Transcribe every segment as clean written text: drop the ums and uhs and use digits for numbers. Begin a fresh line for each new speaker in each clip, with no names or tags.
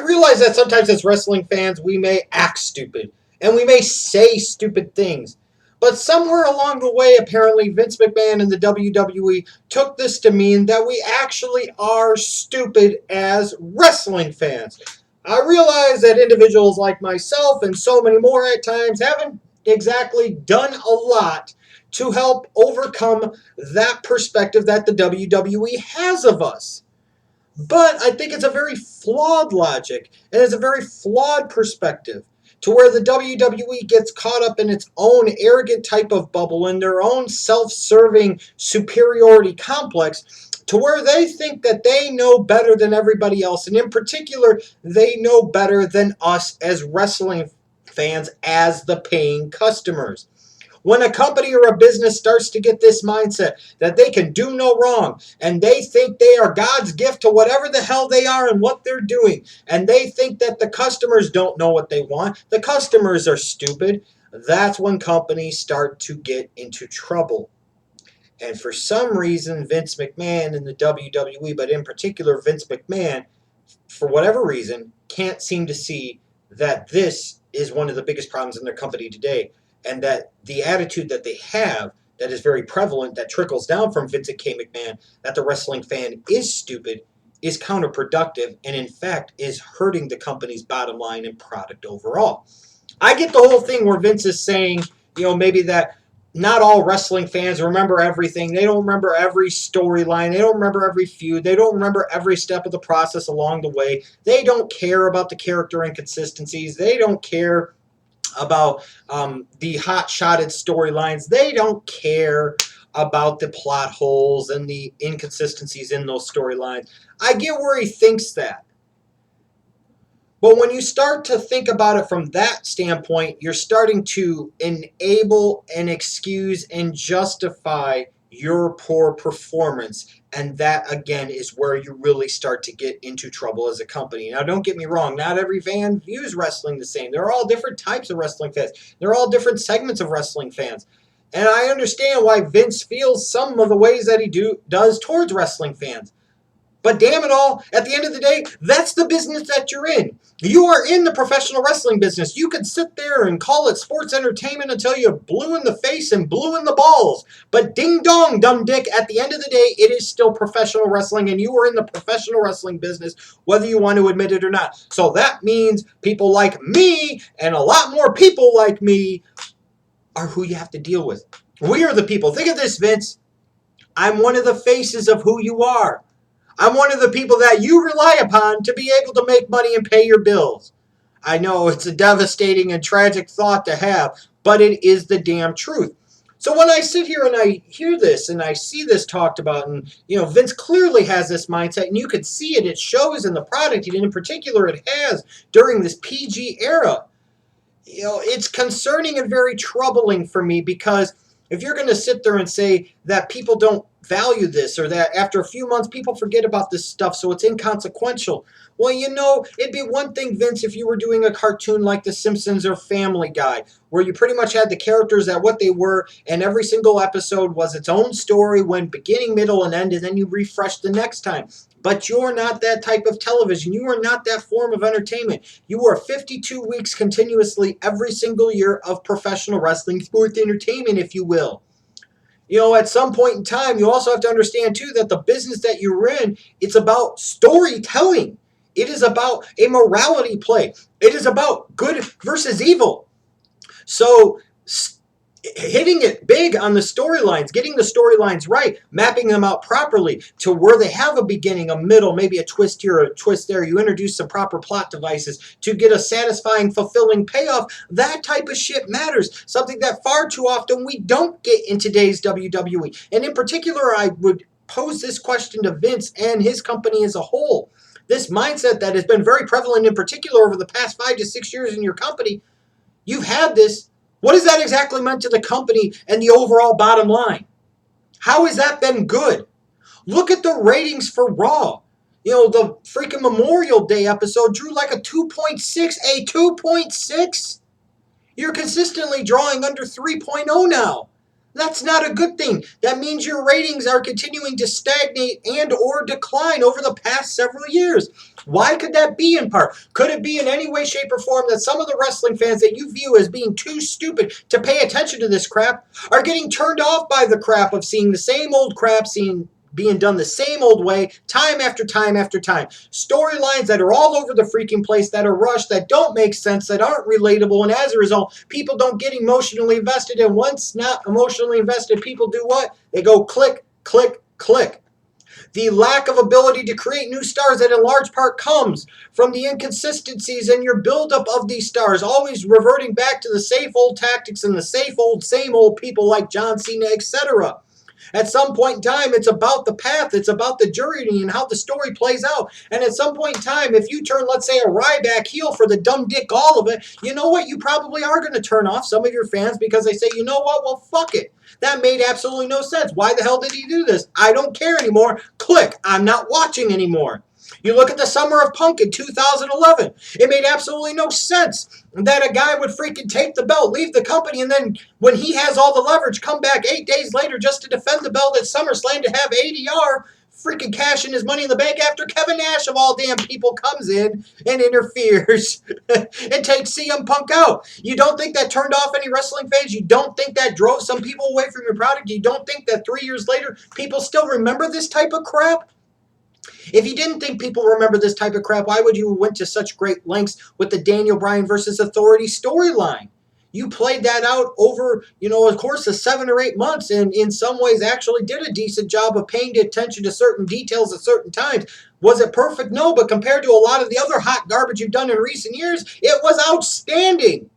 I realize that sometimes as wrestling fans, we may act stupid and we may say stupid things. But somewhere along the way, apparently, Vince McMahon and the WWE took this to mean that we actually are stupid as wrestling fans. I realize that individuals like myself and so many more at times haven't exactly done a lot to help overcome that perspective that the WWE has of us. But I think it's a very flawed logic, and it's a very flawed perspective, to where the WWE gets caught up in its own arrogant type of bubble and their own self-serving superiority complex, to where they think that they know better than everybody else, and in particular, they know better than us as wrestling fans, as the paying customers. When a company or a business starts to get this mindset that they can do no wrong, and they think they are God's gift to whatever the hell they are and what they're doing, and they think that the customers don't know what they want, the customers are stupid, that's when companies start to get into trouble. And for some reason, Vince McMahon and the WWE, but in particular Vince McMahon, for whatever reason, can't seem to see that this is one of the biggest problems in their company today, and that the attitude that they have that is very prevalent, that trickles down from Vincent K. McMahon, that the wrestling fan is stupid, is counterproductive, and in fact is hurting the company's bottom line and product overall. I get the whole thing where Vince is saying, maybe that not all wrestling fans remember everything. They don't remember every storyline. They don't remember every feud. They don't remember every step of the process along the way. They don't care about the character inconsistencies. They don't care about the hot-shotted storylines. They don't care about the plot holes and the inconsistencies in those storylines. I get where he thinks that. But when you start to think about it from that standpoint, you're starting to enable and excuse and justify your poor performance. And that, again, is where you really start to get into trouble as a company. Now, don't get me wrong. Not every fan views wrestling the same. There are all different types of wrestling fans. There are all different segments of wrestling fans. And I understand why Vince feels some of the ways that he does towards wrestling fans. But damn it all, at the end of the day, that's the business that you're in. You are in the professional wrestling business. You can sit there and call it sports entertainment until you're blue in the face and blue in the balls. But ding dong, dumb dick, at the end of the day, it is still professional wrestling, and you are in the professional wrestling business, whether you want to admit it or not. So that means people like me, and a lot more people like me, are who you have to deal with. We are the people. Think of this, Vince. I'm one of the faces of who you are. I'm one of the people that you rely upon to be able to make money and pay your bills. I know it's a devastating and tragic thought to have, but it is the damn truth. So when I sit here and I hear this and I see this talked about, and Vince clearly has this mindset, and you can see it. It shows in the product, and in particular, it has during this PG era. It's concerning and very troubling for me, because if you're going to sit there and say that people don't value this, or that after a few months people forget about this stuff so it's inconsequential, well, it'd be one thing, Vince, if you were doing a cartoon like The Simpsons or Family Guy, where you pretty much had the characters at what they were, and every single episode was its own story, when beginning, middle, and end, and then you refresh the next time. But you're not that type of television. You are not that form of entertainment. You are 52 weeks continuously every single year of professional wrestling, sports entertainment, if you will. At some point in time, you also have to understand, too, that the business that you're in, it's about storytelling. It is about a morality play. It is about good versus evil. So hitting it big on the storylines, getting the storylines right, mapping them out properly to where they have a beginning, a middle, maybe a twist here, a twist there. You introduce some proper plot devices to get a satisfying, fulfilling payoff. That type of shit matters. Something that far too often we don't get in today's WWE. And in particular, I would pose this question to Vince and his company as a whole. This mindset that has been very prevalent, in particular over the past 5 to 6 years in your company, you've had this. What has that exactly meant to the company and the overall bottom line? How has that been good? Look at the ratings for Raw. The freaking Memorial Day episode drew like a 2.6. A 2.6? You're consistently drawing under 3.0 now. That's not a good thing. That means your ratings are continuing to stagnate and or decline over the past several years. Why could that be in part? Could it be in any way, shape, or form that some of the wrestling fans that you view as being too stupid to pay attention to this crap are getting turned off by the crap of seeing the same old crap being done the same old way, time after time after time? Storylines that are all over the freaking place, that are rushed, that don't make sense, that aren't relatable, and as a result, people don't get emotionally invested, and once not emotionally invested, people do what? They go click, click, click. The lack of ability to create new stars that in large part comes from the inconsistencies in your buildup of these stars, always reverting back to the safe old tactics and the safe old, same old people like John Cena, etc. At some point in time, it's about the path, it's about the journey and how the story plays out. And at some point in time, if you turn, let's say, a Ryback heel for the dumb dick all of it, you know what? You probably are going to turn off some of your fans because they say, you know what? Well, fuck it. That made absolutely no sense. Why the hell did he do this? I don't care anymore. Click. I'm not watching anymore. You look at the Summer of Punk in 2011. It made absolutely no sense that a guy would freaking take the belt, leave the company, and then when he has all the leverage, come back 8 days later just to defend the belt at SummerSlam to have ADR freaking cashing his money in the bank after Kevin Nash of all damn people comes in and interferes and takes CM Punk out. You don't think that turned off any wrestling fans? You don't think that drove some people away from your product? You don't think that 3 years later people still remember this type of crap? If you didn't think people remember this type of crap, why would you went to such great lengths with the Daniel Bryan versus Authority storyline? You played that out over, of course, of 7 or 8 months, and in some ways actually did a decent job of paying attention to certain details at certain times. Was it perfect? No, but compared to a lot of the other hot garbage you've done in recent years, it was outstanding.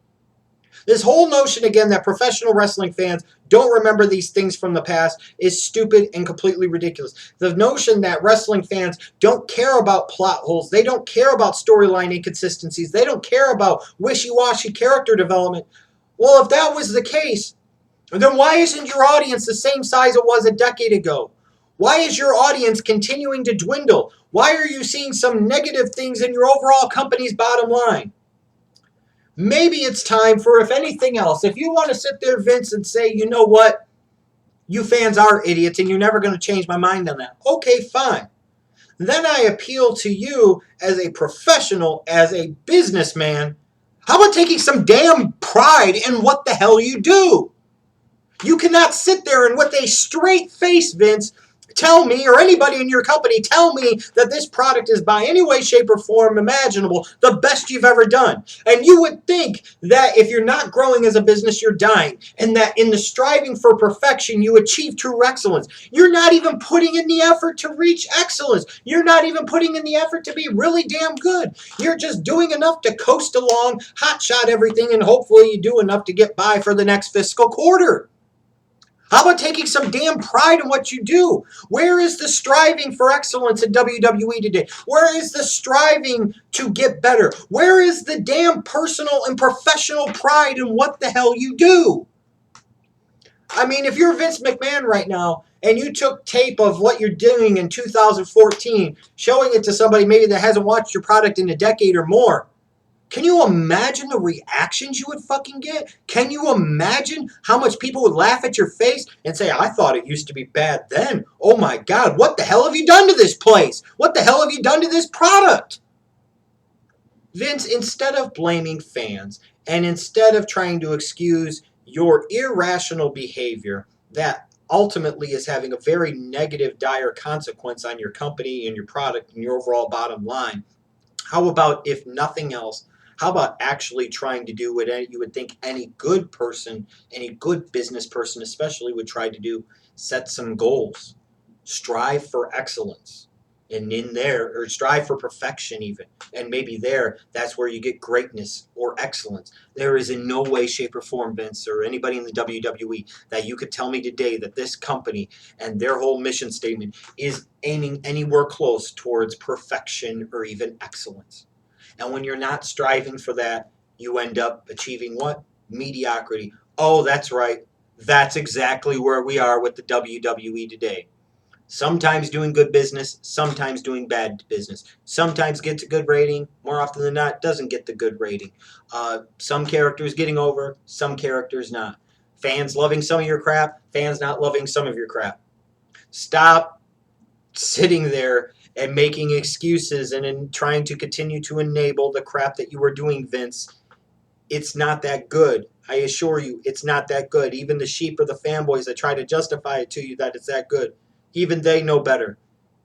This whole notion, again, that professional wrestling fans don't remember these things from the past is stupid and completely ridiculous. The notion that wrestling fans don't care about plot holes, they don't care about storyline inconsistencies, they don't care about wishy-washy character development. Well, if that was the case, then why isn't your audience the same size it was a decade ago? Why is your audience continuing to dwindle? Why are you seeing some negative things in your overall company's bottom line? Maybe it's time for, if anything else, if you want to sit there, Vince, and say, you know what, you fans are idiots and you're never going to change my mind on that. Okay, fine. Then I appeal to you as a professional, as a businessman. How about taking some damn pride in what the hell you do? You cannot sit there and with a straight face, Vince, tell me, or anybody in your company, tell me that this product is by any way, shape, or form imaginable the best you've ever done. And you would think that if you're not growing as a business, you're dying. And that in the striving for perfection, you achieve true excellence. You're not even putting in the effort to reach excellence. You're not even putting in the effort to be really damn good. You're just doing enough to coast along, hotshot everything, and hopefully you do enough to get by for the next fiscal quarter. How about taking some damn pride in what you do? Where is the striving for excellence in WWE today? Where is the striving to get better? Where is the damn personal and professional pride in what the hell you do? I mean, if you're Vince McMahon right now and you took tape of what you're doing in 2014, showing it to somebody maybe that hasn't watched your product in a decade or more, can you imagine the reactions you would fucking get? Can you imagine how much people would laugh at your face and say, I thought it used to be bad then. Oh my God, what the hell have you done to this place? What the hell have you done to this product? Vince, instead of blaming fans and instead of trying to excuse your irrational behavior that ultimately is having a very negative, dire consequence on your company and your product and your overall bottom line, how about, if nothing else, how about actually trying to do what you would think any good person, any good business person especially would try to do? Set some goals. Strive for excellence. And in there, or strive for perfection even. And maybe that's where you get greatness or excellence. There is in no way, shape, or form, Vince, or anybody in the WWE, that you could tell me today that this company and their whole mission statement is aiming anywhere close towards perfection or even excellence. And when you're not striving for that, you end up achieving what? Mediocrity. Oh, that's right. That's exactly where we are with the WWE today. Sometimes doing good business, sometimes doing bad business. Sometimes gets a good rating, more often than not doesn't get the good rating. Some characters getting over, some characters not. Fans loving some of your crap, fans not loving some of your crap. Stop sitting there and making excuses and in trying to continue to enable the crap that you were doing, Vince. It's not that good. I assure you, it's not that good. Even the sheep or the fanboys that try to justify it to you that it's that good, even they know better.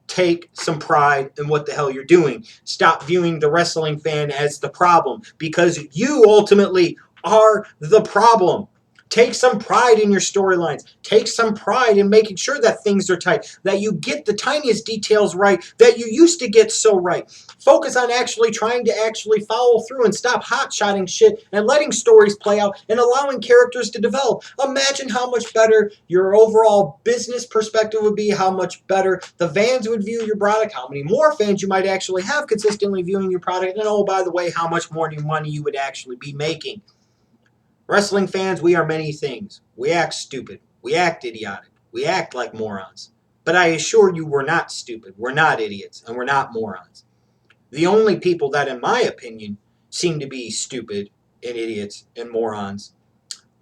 Take some pride in what the hell you're doing. Stop viewing the wrestling fan as the problem, because you ultimately are the problem. Take some pride in your storylines. Take some pride in making sure that things are tight, that you get the tiniest details right that you used to get so right. Focus on actually trying to actually follow through and stop hot-shotting shit and letting stories play out and allowing characters to develop. Imagine how much better your overall business perspective would be, how much better the fans would view your product, how many more fans you might actually have consistently viewing your product, and oh, by the way, how much more money you would actually be making. Wrestling fans, we are many things. We act stupid. We act idiotic. We act like morons. But I assure you, we're not stupid. We're not idiots. And we're not morons. The only people that, in my opinion, seem to be stupid and idiots and morons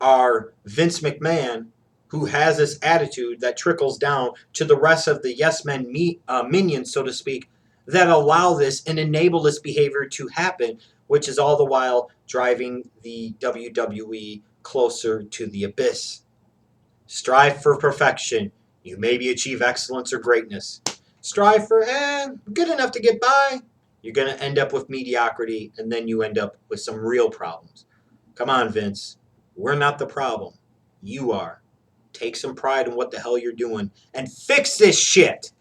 are Vince McMahon, who has this attitude that trickles down to the rest of the yes men minions, so to speak, that allow this and enable this behavior to happen, which is all the while driving the WWE closer to the abyss. Strive for perfection. You maybe achieve excellence or greatness. Strive for, good enough to get by. You're going to end up with mediocrity, and then you end up with some real problems. Come on, Vince. We're not the problem. You are. Take some pride in what the hell you're doing and fix this shit.